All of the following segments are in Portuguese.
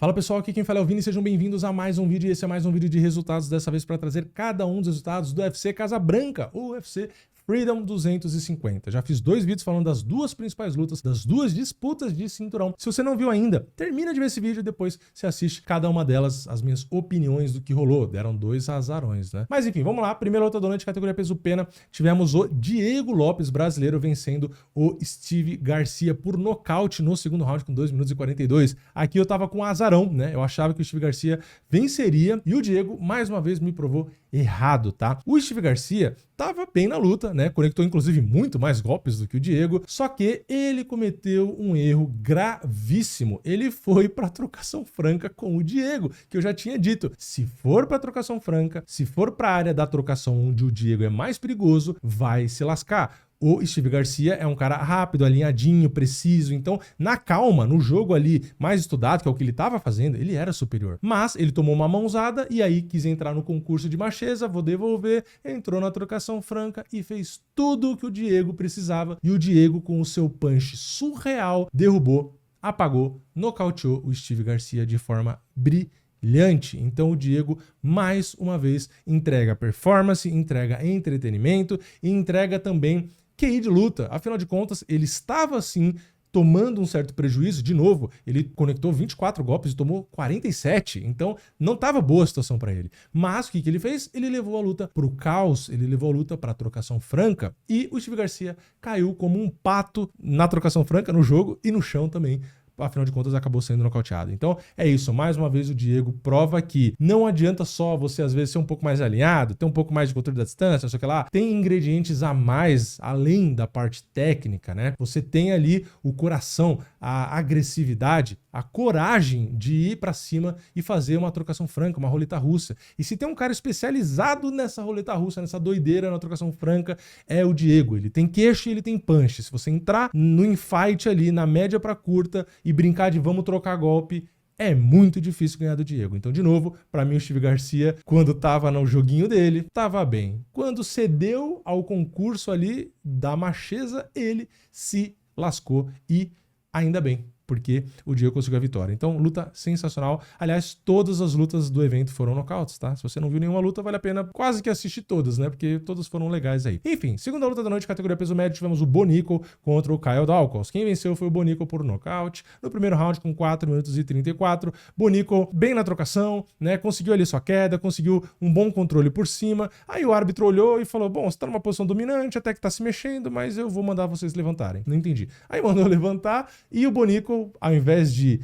Fala pessoal, aqui quem fala é o Vini, sejam bem-vindos a mais um vídeo, e esse é mais um vídeo de resultados, dessa vez para trazer cada um dos resultados do UFC Casa Branca, o UFC Freedom 250. Já fiz 2 vídeos falando das 2 principais lutas, das 2 disputas de cinturão. Se você não viu ainda, termina de ver esse vídeo e depois você assiste cada uma delas, as minhas opiniões do que rolou. Deram 2 azarões, né? Mas enfim, vamos lá. Primeira luta da noite, categoria peso pena. Tivemos o Diego Lopes, brasileiro, vencendo o Steve Garcia por nocaute no segundo round com 2 minutos e 42. Aqui eu tava com azarão, né? Eu achava que o Steve Garcia venceria e o Diego, mais uma vez, me provou errado, tá? O Steve Garcia tava bem na luta, né? Conectou inclusive muito mais golpes do que o Diego, só que ele cometeu um erro gravíssimo. Ele foi para trocação franca com o Diego, que eu já tinha dito. Se for para trocação franca, se for para a área da trocação onde o Diego é mais perigoso, vai se lascar. O Steve Garcia é um cara rápido, alinhadinho, preciso, então na calma, no jogo ali mais estudado, que é o que ele estava fazendo, ele era superior. Mas ele tomou uma mãozada e aí quis entrar no concurso de macheza, vou devolver, entrou na trocação franca e fez tudo o que o Diego precisava. E o Diego, com o seu punch surreal, derrubou, apagou, nocauteou o Steve Garcia de forma brilhante. Então o Diego, mais uma vez, entrega performance, entrega entretenimento e entrega também QI de luta. Afinal de contas, ele estava assim tomando um certo prejuízo. De novo, ele conectou 24 golpes e tomou 47. Então, não estava boa a situação para ele. Mas o que ele fez? Ele levou a luta para o caos, ele levou a luta para a trocação franca e o Steve Garcia caiu como um pato na trocação franca, no jogo e no chão também. Afinal de contas, acabou sendo nocauteado. Então, é isso. Mais uma vez, o Diego prova que não adianta só você, às vezes, ser um pouco mais alinhado, ter um pouco mais de controle da distância, não sei o que lá. Tem ingredientes a mais, além da parte técnica, né? Você tem ali o coração, a agressividade, a coragem de ir pra cima e fazer uma trocação franca, uma roleta russa. E se tem um cara especializado nessa roleta russa, nessa doideira na trocação franca, é o Diego. Ele tem queixo e ele tem punch. Se você entrar no infight ali, na média pra curta, e brincar de vamos trocar golpe, é muito difícil ganhar do Diego. Então, de novo, para mim o Steve Garcia, quando tava no joguinho dele, tava bem. Quando cedeu ao concurso ali da macheza, ele se lascou e ainda bem, porque o Diego conseguiu a vitória. Então, luta sensacional. Aliás, todas as lutas do evento foram nocautes, tá? Se você não viu nenhuma luta, vale a pena quase que assistir todas, né? Porque todas foram legais aí. Enfim, segunda luta da noite, categoria peso médio, tivemos o Bonico contra o Kyle Daukaus. Quem venceu foi o Bonico por nocaute. No primeiro round, com 4 minutos e 34. Bonico bem na trocação, né? Conseguiu ali sua queda, conseguiu um bom controle por cima. Aí o árbitro olhou e falou, bom, você tá numa posição dominante, até que tá se mexendo, mas eu vou mandar vocês levantarem. Não entendi. Aí mandou levantar e o Bonico, ao invés de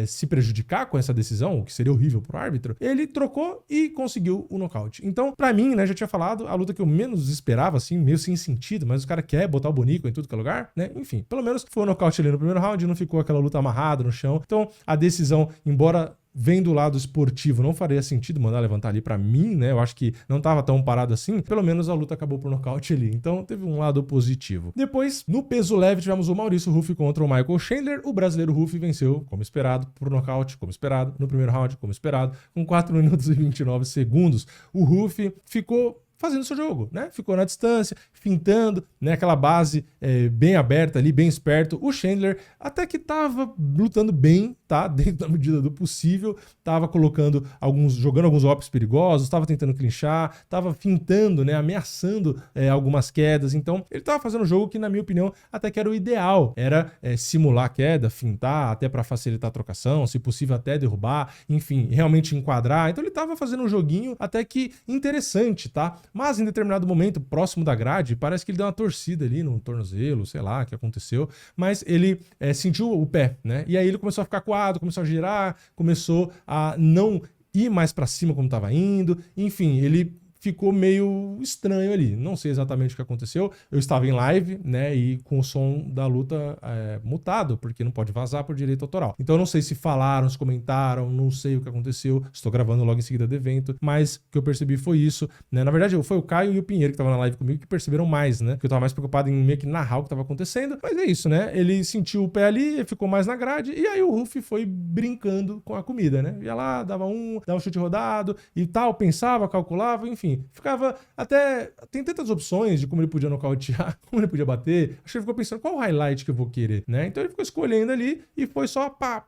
se prejudicar com essa decisão, o que seria horrível pro árbitro, ele trocou e conseguiu o nocaute. Então, pra mim, né, já tinha falado, a luta que eu menos esperava, assim, meio sem sentido, mas o cara quer botar o Bonico em tudo que é lugar, né? Enfim, pelo menos foi o nocaute ali no primeiro round, não ficou aquela luta amarrada no chão. Então, a decisão, embora vem do lado esportivo, não faria sentido mandar levantar ali pra mim, né? Eu acho que não tava tão parado assim. Pelo menos a luta acabou por nocaute ali. Então teve um lado positivo. Depois, no peso leve, tivemos o Maurício Rufi contra o Michael Chandler. O brasileiro Rufi venceu, como esperado, por nocaute, como esperado, no primeiro round, como esperado, com 4 minutos e 29 segundos. O Rufi ficou fazendo seu jogo, né? Ficou na distância, fintando, né? Aquela base bem aberta ali, bem esperto. O Chandler até que tava lutando bem, tá? Dentro da medida do possível, tava jogando alguns golpes perigosos, tava tentando clinchar, tava fintando, né? Ameaçando algumas quedas. Então, ele tava fazendo um jogo que, na minha opinião, até que era o ideal. Era simular a queda, fintar, até para facilitar a trocação, se possível até derrubar, enfim, realmente enquadrar. Então, ele tava fazendo um joguinho até que interessante, tá? Mas em determinado momento, próximo da grade, parece que ele deu uma torcida ali no tornozelo, sei lá o que aconteceu, mas ele sentiu o pé, né? E aí ele começou a ficar coado, começou a girar, começou a não ir mais pra cima como tava indo, enfim, ele ficou meio estranho ali. Não sei exatamente o que aconteceu. Eu estava em live, né, e com o som da luta mutado, porque não pode vazar por direito autoral. Então eu não sei se falaram, se comentaram, não sei o que aconteceu. Estou gravando logo em seguida do evento, mas o que eu percebi foi isso, né? Na verdade, foi o Caio e o Pinheiro que estavam na live comigo que perceberam mais, né? Porque eu estava mais preocupado em meio que narrar o que estava acontecendo. Mas é isso, né? Ele sentiu o pé ali, ficou mais na grade, e aí o Rufi foi brincando com a comida, né? Ia lá, dava um chute rodado e tal, pensava, calculava, enfim. enfim, ficava até... Tem tantas opções de como ele podia nocautear, como ele podia bater. Acho que ele ficou pensando qual highlight que eu vou querer, né? Então ele ficou escolhendo ali e foi só pá,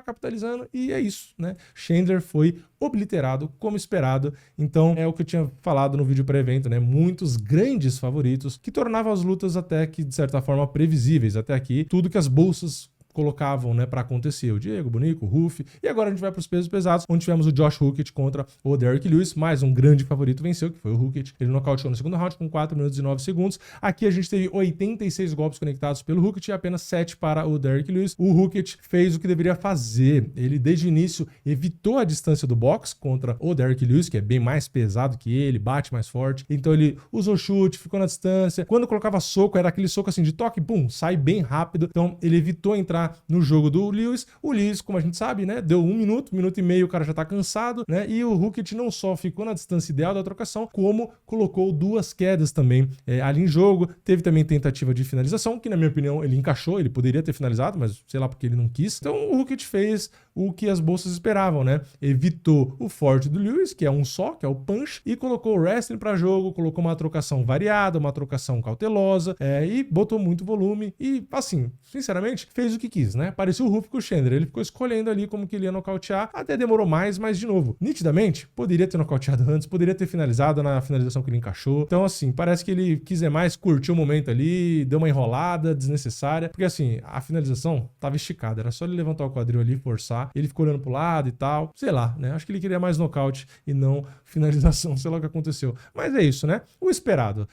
capitalizando e é isso, né? Chandler foi obliterado como esperado. Então é o que eu tinha falado no vídeo pré-evento, né? Muitos grandes favoritos que tornavam as lutas até que, de certa forma, previsíveis. Até aqui, tudo que as bolsas colocavam, né, para acontecer. O Diego, o Bonico, o Ruff. E agora a gente vai para os pesos pesados, onde tivemos o Josh Huckett contra o Derrick Lewis. Mais um grande favorito venceu, que foi o Huckett. Ele nocauteou no segundo round com 4 minutos e 9 segundos. Aqui a gente teve 86 golpes conectados pelo Huckett e apenas 7 para o Derrick Lewis. O Huckett fez o que deveria fazer. Ele, desde o início, evitou a distância do box contra o Derrick Lewis, que é bem mais pesado que ele, bate mais forte. Então ele usou chute, ficou na distância. Quando colocava soco, era aquele soco assim de toque, pum, sai bem rápido. Então ele evitou entrar no jogo do Lewis. O Lewis, como a gente sabe, né, deu 1 minuto e meio, o cara já tá cansado, né, e o Huckett não só ficou na distância ideal da trocação, como colocou 2 quedas também ali em jogo. Teve também tentativa de finalização, que na minha opinião ele encaixou, ele poderia ter finalizado, mas sei lá porque ele não quis. Então o Huckett fez o que as bolsas esperavam, né, evitou o forte do Lewis, que é um só, que é o punch, e colocou o wrestling para jogo, colocou uma trocação variada, uma trocação cautelosa, e botou muito volume e, assim, sinceramente, fez o que quis, né? Parecia o Ruff com o Chandler, ele ficou escolhendo ali como que ele ia nocautear, até demorou mais, mas de novo, nitidamente, poderia ter nocauteado antes, poderia ter finalizado na finalização que ele encaixou. Então, assim, parece que ele quis mais, curtiu o momento ali, deu uma enrolada desnecessária, porque assim, a finalização tava esticada, era só ele levantar o quadril ali, forçar, ele ficou olhando pro lado e tal, sei lá, né? Acho que ele queria mais nocaute e não finalização, sei lá o que aconteceu. Mas é isso, né? O esperado.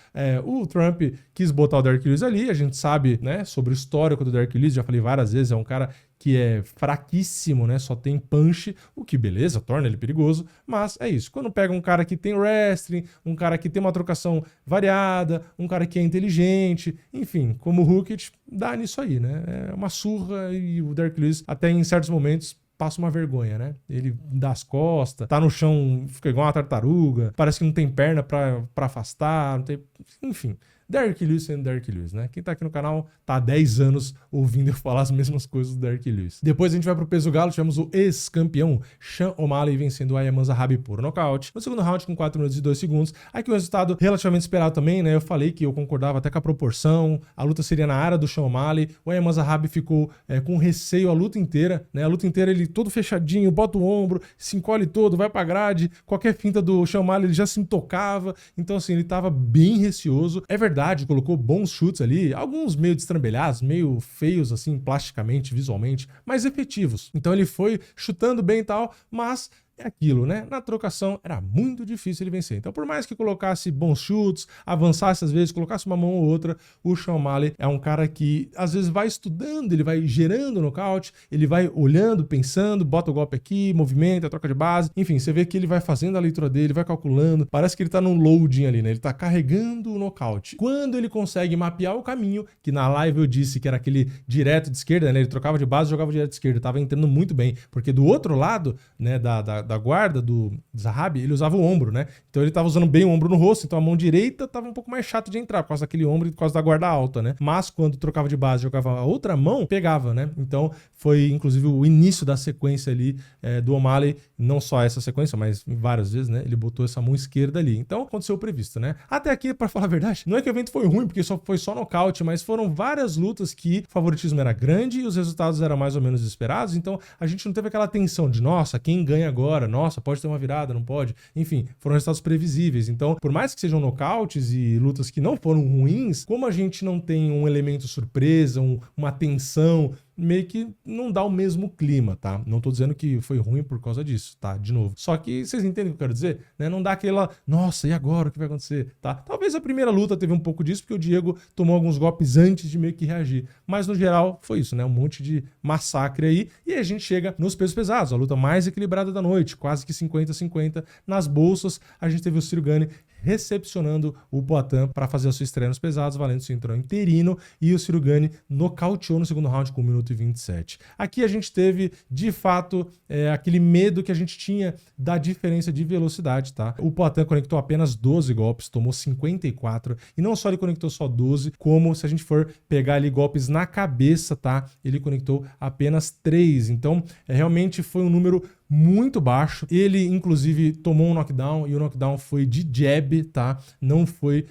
O Trump quis botar o Derrick Lewis ali, a gente sabe, né, sobre o histórico do Derrick Lewis, já falei várias vezes, é um cara que é fraquíssimo, né? Só tem punch, o que, beleza, torna ele perigoso, mas é isso. Quando pega um cara que tem wrestling, um cara que tem uma trocação variada, um cara que é inteligente, enfim, como o Huckett, dá nisso aí, né? É uma surra e o Derrick Lewis, até em certos momentos, passa uma vergonha, né? Ele dá as costas, tá no chão, fica igual uma tartaruga, parece que não tem perna pra afastar, não tem... Enfim, Derrick Lewis sendo Derrick Lewis, né? Quem tá aqui no canal tá há 10 anos ouvindo eu falar as mesmas coisas do Derrick Lewis. Depois a gente vai pro peso galo, tivemos o ex-campeão Sean O'Malley vencendo o Ayman Zahabi por nocaute. No segundo round com 4 minutos e 2 segundos. Aqui um resultado relativamente esperado também, né? Eu falei que eu concordava até com a proporção, a luta seria na área do Sean O'Malley. O Ayman Zahabi ficou com receio a luta inteira, né? A luta inteira ele todo fechadinho, bota o ombro, se encolhe todo, vai pra grade. Qualquer finta do Sean O'Malley ele já se intocava. Então assim, ele tava bem receoso. É verdade, colocou bons chutes ali, alguns meio destrambelhados, meio feios assim, plasticamente, visualmente, mas efetivos. Então ele foi chutando bem e tal, mas é aquilo, né? Na trocação era muito difícil ele vencer. Então, por mais que colocasse bons chutes, avançasse às vezes, colocasse uma mão ou outra, o Sean O'Malley é um cara que às vezes vai estudando, ele vai gerando nocaute, ele vai olhando, pensando, bota o golpe aqui, movimenta, troca de base. Enfim, você vê que ele vai fazendo a leitura dele, vai calculando. Parece que ele tá num loading ali, né? Ele tá carregando o nocaute. Quando ele consegue mapear o caminho, que na live eu disse que era aquele direto de esquerda, né? Ele trocava de base e jogava direto de esquerda. Tava entrando muito bem, porque do outro lado, né, da guarda do Zahabi, ele usava o ombro, né? Então ele tava usando bem o ombro no rosto, então a mão direita tava um pouco mais chato de entrar, por causa daquele ombro e por causa da guarda alta, né? Mas quando trocava de base, jogava a outra mão, pegava, né? Então foi, inclusive, o início da sequência ali do O'Malley, não só essa sequência, mas várias vezes, né? Ele botou essa mão esquerda ali. Então aconteceu o previsto, né? Até aqui, pra falar a verdade, não é que o evento foi ruim, porque foi só nocaute, mas foram várias lutas que o favoritismo era grande e os resultados eram mais ou menos esperados, então a gente não teve aquela tensão de, nossa, quem ganha agora? Nossa, pode ter uma virada, não pode? Enfim, foram resultados previsíveis. Então, por mais que sejam nocautes e lutas que não foram ruins, como a gente não tem um elemento surpresa, uma tensão, meio que não dá o mesmo clima, tá? Não tô dizendo que foi ruim por causa disso, tá? De novo. Só que vocês entendem o que eu quero dizer? Né? Não dá aquela, nossa, e agora? O que vai acontecer? Tá? Talvez a primeira luta teve um pouco disso, porque o Diego tomou alguns golpes antes de meio que reagir. Mas no geral foi isso, né? Um monte de massacre aí. E a gente chega nos pesos pesados, a luta mais equilibrada da noite, quase que 50-50. Nas bolsas, a gente teve o Ciryl Gane recepcionando o Poatan para fazer a sua estreia nos pesados, valendo o cinturão interino, e o Ciryl Gane nocauteou no segundo round com 1 minuto minuto e 27. Aqui a gente teve, de fato, aquele medo que a gente tinha da diferença de velocidade, tá? O Poatan conectou apenas 12 golpes, tomou 54, e não só ele conectou só 12, como se a gente for pegar ali golpes na cabeça, tá? Ele conectou apenas 3, então realmente foi um número muito baixo. Ele, inclusive, tomou um knockdown e o knockdown foi de jab, tá? Não foi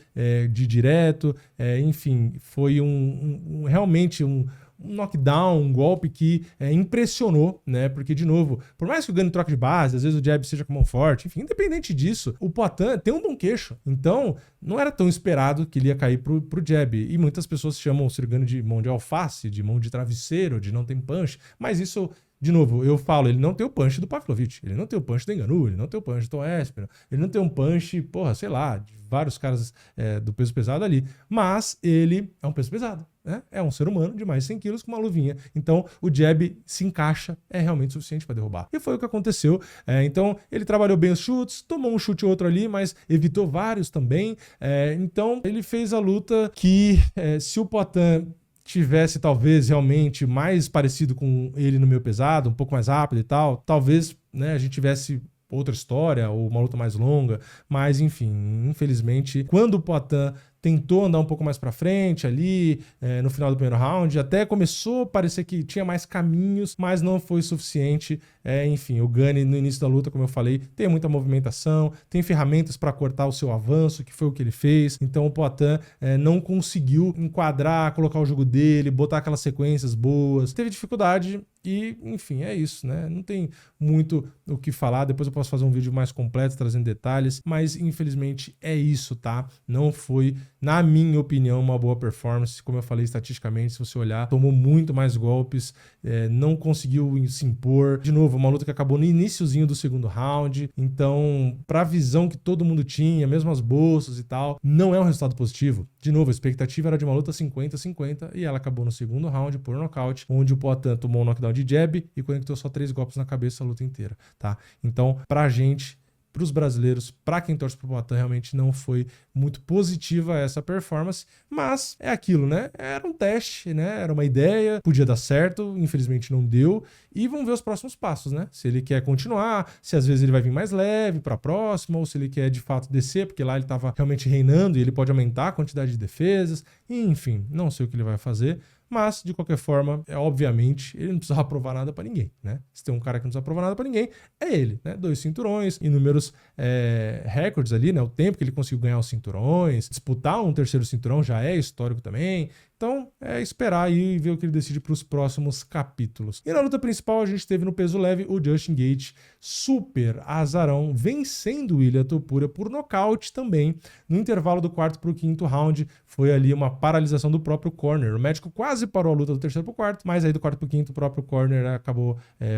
de direto, enfim, foi realmente um knockdown, um golpe que impressionou, né? Porque, de novo, por mais que o Gunny troque de base, às vezes o jab seja com mão forte, enfim, independente disso, o Poatan tem um bom queixo. Então, não era tão esperado que ele ia cair pro jab. E muitas pessoas chamam o Cyril Gane de mão de alface, de mão de travesseiro, de não tem punch, mas isso... De novo, eu falo, ele não tem o punch do Pavlovich, ele não tem o punch do Ngannou, ele não tem o punch do Tom Aspinall, ele não tem um punch, porra, sei lá, de vários caras do peso pesado ali, mas ele é um peso pesado, né? É um ser humano de mais de 100 quilos com uma luvinha, então o jab se encaixa, é realmente suficiente para derrubar. E foi o que aconteceu, então ele trabalhou bem os chutes, tomou um chute ou outro ali, mas evitou vários também, então ele fez a luta que, se o Poatan tivesse talvez realmente mais parecido com ele no meio pesado, um pouco mais rápido e tal, talvez, né, a gente tivesse outra história ou uma luta mais longa, mas enfim, infelizmente, quando o Poatan tentou andar um pouco mais pra frente ali, no final do primeiro round, até começou a parecer que tinha mais caminhos, mas não foi suficiente. Enfim, o Gane no início da luta, como eu falei, tem muita movimentação, tem ferramentas para cortar o seu avanço, que foi o que ele fez. Então o Poatan não conseguiu enquadrar, colocar o jogo dele, botar aquelas sequências boas. Teve dificuldade e, enfim, é isso, né? Não tem muito o que falar. Depois eu posso fazer um vídeo mais completo, trazendo detalhes, mas infelizmente é isso, tá? Não foi, na minha opinião, uma boa performance. Como eu falei, estatisticamente, se você olhar, tomou muito mais golpes, não conseguiu se impor. De novo, uma luta que acabou no iniciozinho do segundo round. Então, pra visão que todo mundo tinha, mesmo as bolsas e tal, não é um resultado positivo. De novo, a expectativa era de uma luta 50-50 e ela acabou no segundo round por nocaute, onde o Poatan tomou um knockdown de jab e conectou só 3 golpes na cabeça a luta inteira, tá? Então, pra gente, pros brasileiros, pra quem torce pro Poatan, realmente não foi muito positiva essa performance, mas é aquilo, né? Era um teste, né? Era uma ideia, podia dar certo, infelizmente não deu, e vamos ver os próximos passos, né? Se ele quer continuar, se às vezes ele vai vir mais leve pra próxima, ou se ele quer de fato descer, porque lá ele tava realmente reinando e ele pode aumentar a quantidade de defesas, enfim, não sei o que ele vai fazer. Mas, de qualquer forma, obviamente, ele não precisava provar nada pra ninguém, né? Se tem um cara que não precisa provar nada pra ninguém, é ele, né? 2 cinturões, inúmeros recordes ali, né? O tempo que ele conseguiu ganhar os cinturões, disputar um 3º cinturão já é histórico também. Então, é esperar aí e ver o que ele decide para os próximos capítulos. E na luta principal, a gente teve no peso leve o Justin Gaethje, super azarão, vencendo o William Topuria por nocaute também. No intervalo do 4º para o 5º round, foi ali uma paralisação do próprio corner. O médico quase parou a luta do 3º para o 4º, mas aí do 4º para o 5º, o próprio corner acabou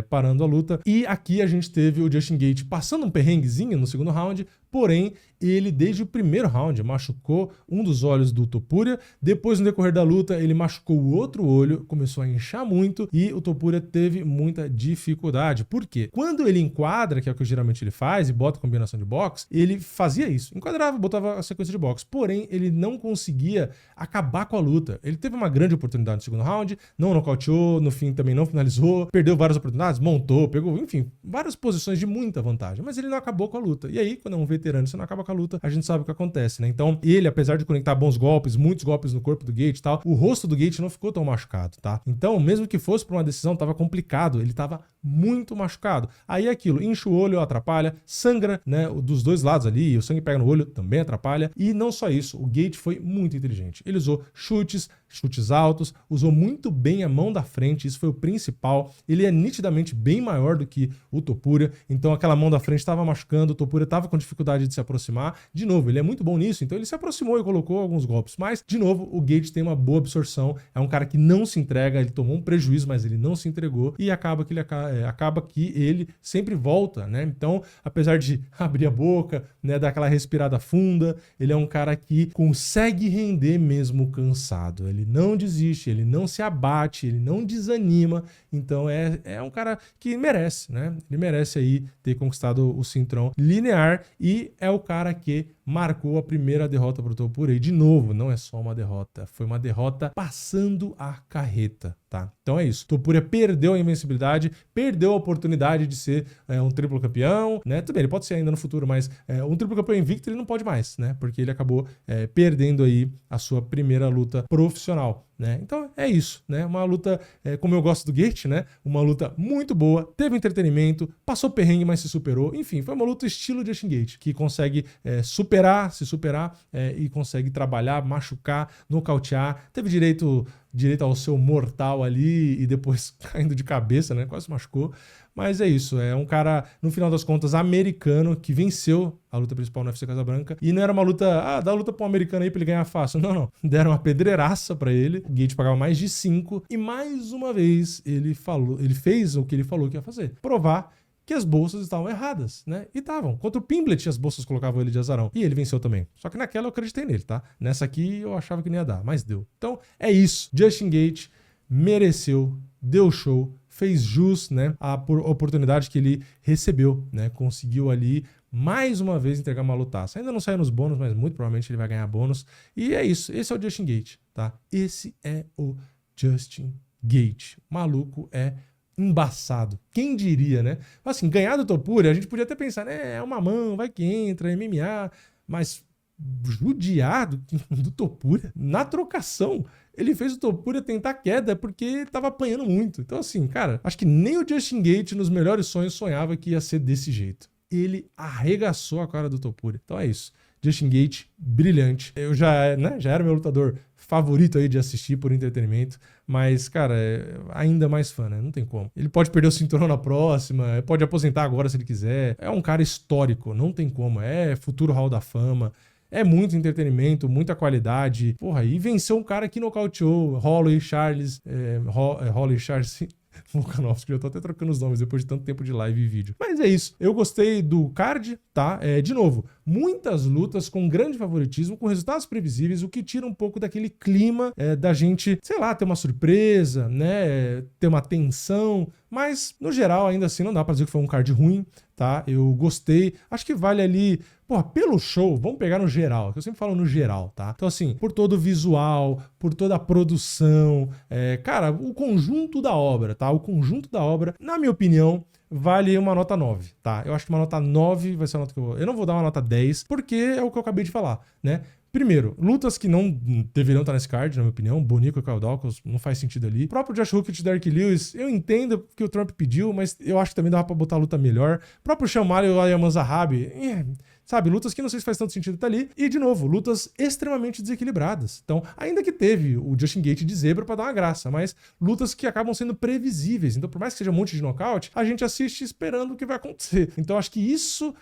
parando a luta. E aqui a gente teve o Justin Gaethje passando um perrenguezinho no segundo round, porém, ele, desde o primeiro round, machucou um dos olhos do Topuria. Depois, no decorrer da luta, ele machucou o outro olho, começou a inchar muito e o Topuria teve muita dificuldade. Por quê? Quando ele enquadra, que é o que geralmente ele faz, e bota combinação de boxe, ele fazia isso. Enquadrava, botava a sequência de boxe. Porém, ele não conseguia acabar com a luta. Ele teve uma grande oportunidade no segundo round, não nocauteou, no fim também não finalizou, perdeu várias oportunidades, montou, pegou, enfim, várias posições de muita vantagem. Mas ele não acabou com a luta. E aí, quando é um veterano, você não acaba com a luta, a gente sabe o que acontece, né? Então, ele, apesar de conectar bons golpes, muitos golpes no corpo do Gaethje e tal, o rosto do Gaethje não ficou tão machucado, tá? Então, mesmo que fosse pra uma decisão, tava complicado, ele tava muito machucado. Aí aquilo, incha o olho, atrapalha, sangra, né, dos dois lados ali, o sangue pega no olho, também atrapalha. E não só isso, o Gaethje foi muito inteligente. Ele usou chutes altos, usou muito bem a mão da frente, isso foi o principal. Ele é nitidamente bem maior do que o Topuria, então aquela mão da frente estava machucando, o Topuria estava com dificuldade de se aproximar. De novo, ele é muito bom nisso, então ele se aproximou e colocou alguns golpes. Mas, de novo, o Gaethje tem uma boa absorção, é um cara que não se entrega, ele tomou um prejuízo, mas ele não se entregou e acaba que ele sempre volta, né? Então, apesar de abrir a boca, né, dar aquela respirada funda, ele é um cara que consegue render mesmo cansado. Ele não desiste, ele não se abate, ele não desanima. Então é um cara que merece, né? Ele merece aí ter conquistado o cinturão linear e é o cara que marcou a primeira derrota pro Topuria. E de novo, não é só uma derrota, foi uma derrota passando a carreta, tá? Então é isso. Topuria perdeu a invencibilidade, perdeu a oportunidade de ser um triplo campeão, né? Tudo bem, ele pode ser ainda no futuro, mas um triplo campeão invicto ele não pode mais, né? Porque ele acabou perdendo aí a sua primeira luta profissional, né? Então é isso, né? Uma luta, como eu gosto do Gate, né? Uma luta muito boa, teve entretenimento, passou perrengue, mas se superou. Enfim, foi uma luta estilo Justin Gate, que consegue se superar e consegue trabalhar, machucar, nocautear. Teve direito ao seu mortal ali e depois caindo de cabeça, né? Quase machucou. Mas é isso, é um cara, no final das contas, americano, que venceu a luta principal no UFC Casabranca. E não era uma luta, dá luta pra um americano aí pra ele ganhar fácil. Não, não. Deram uma pedreiraça pra ele. O Gate pagava mais de 5. E mais uma vez, ele fez o que ele falou que ia fazer. Provar que as bolsas estavam erradas, né? E estavam. Contra o Pimblet, as bolsas colocavam ele de azarão. E ele venceu também. Só que naquela eu acreditei nele, tá? Nessa aqui eu achava que não ia dar, mas deu. Então, é isso. Justin Gate mereceu, deu show, fez jus, né, a oportunidade que ele recebeu, né? Conseguiu ali mais uma vez entregar uma lutaça. Ainda não saiu nos bônus, mas muito provavelmente ele vai ganhar bônus. E é isso. Esse é o Justin Gate, tá? Esse é o Justin Gate. O maluco é embaçado. Quem diria, né? Assim, ganhar do Topuria, a gente podia até pensar, né? É uma mão, vai que entra, MMA, mas judiar do Topuria na trocação. Ele fez o Topuria tentar queda porque ele tava apanhando muito. Então, assim, cara, acho que nem o Justin Gate, nos melhores sonhos, sonhava que ia ser desse jeito. Ele arregaçou a cara do Topuria. Então é isso. Justin Gate, brilhante. Eu já era meu lutador favorito aí de assistir por entretenimento, mas, cara, ainda mais fã, né? Não tem como. Ele pode perder o cinturão na próxima, pode aposentar agora se ele quiser. É um cara histórico, não tem como. É futuro Hall da Fama. É muito entretenimento, muita qualidade. Porra, e venceu um cara que nocauteou Holly Charles Volkanovski, eu tô até trocando os nomes depois de tanto tempo de live e vídeo. Mas é isso. Eu gostei do card, tá? De novo, muitas lutas com grande favoritismo, com resultados previsíveis, o que tira um pouco daquele clima da gente, sei lá, ter uma surpresa, né? Ter uma tensão. Mas, no geral, ainda assim, não dá pra dizer que foi um card ruim, tá? Eu gostei. Acho que vale ali... Porra, pelo show, vamos pegar no geral, que eu sempre falo no geral, tá? Então, assim, por todo o visual, por toda a produção, cara, o conjunto da obra, tá? O conjunto da obra, na minha opinião, vale uma nota 9, tá? Eu acho que uma nota 9 vai ser a nota que eu não vou dar uma nota 10, porque é o que eu acabei de falar, né? Primeiro, lutas que não deveriam estar nesse card, na minha opinião. Bonico e Kyle Dawkins, não faz sentido ali. O próprio Josh Hookett e Derek Lewis, eu entendo que o Trump pediu, mas eu acho que também dava pra botar a luta melhor. O próprio Sean O'Malley e o Ayman Zahabi, sabe, lutas que não sei se faz tanto sentido estar ali. E, de novo, lutas extremamente desequilibradas. Então, ainda que teve o Justin Gate de zebra pra dar uma graça, mas lutas que acabam sendo previsíveis. Então, por mais que seja um monte de nocaute, a gente assiste esperando o que vai acontecer. Então, acho que isso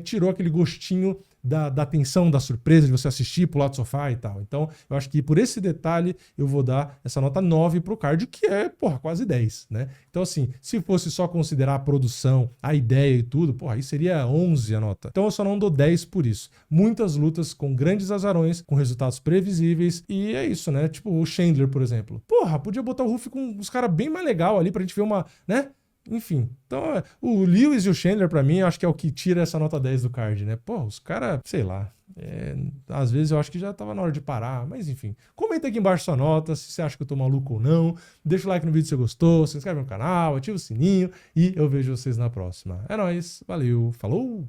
tirou aquele gostinho da tensão, da surpresa de você assistir, pular do sofá e tal. Então, eu acho que por esse detalhe eu vou dar essa nota 9 pro card, que é, porra, quase 10, né? Então, assim, se fosse só considerar a produção, a ideia e tudo, porra, aí seria 11 a nota. Então, eu só não dou 10 por isso. Muitas lutas com grandes azarões, com resultados previsíveis, e é isso, né? Tipo o Chandler, por exemplo. Porra, podia botar o Ruff com uns caras bem mais legal ali pra gente ver uma, né? Enfim, então o Lewis e o Chandler pra mim, eu acho que é o que tira essa nota 10 do card, né? Pô, os caras, sei lá, às vezes eu acho que já tava na hora de parar, mas enfim. Comenta aqui embaixo sua nota, se você acha que eu tô maluco ou não. Deixa o like no vídeo se você gostou, se inscreve no canal, ativa o sininho e eu vejo vocês na próxima. É nóis, valeu, falou!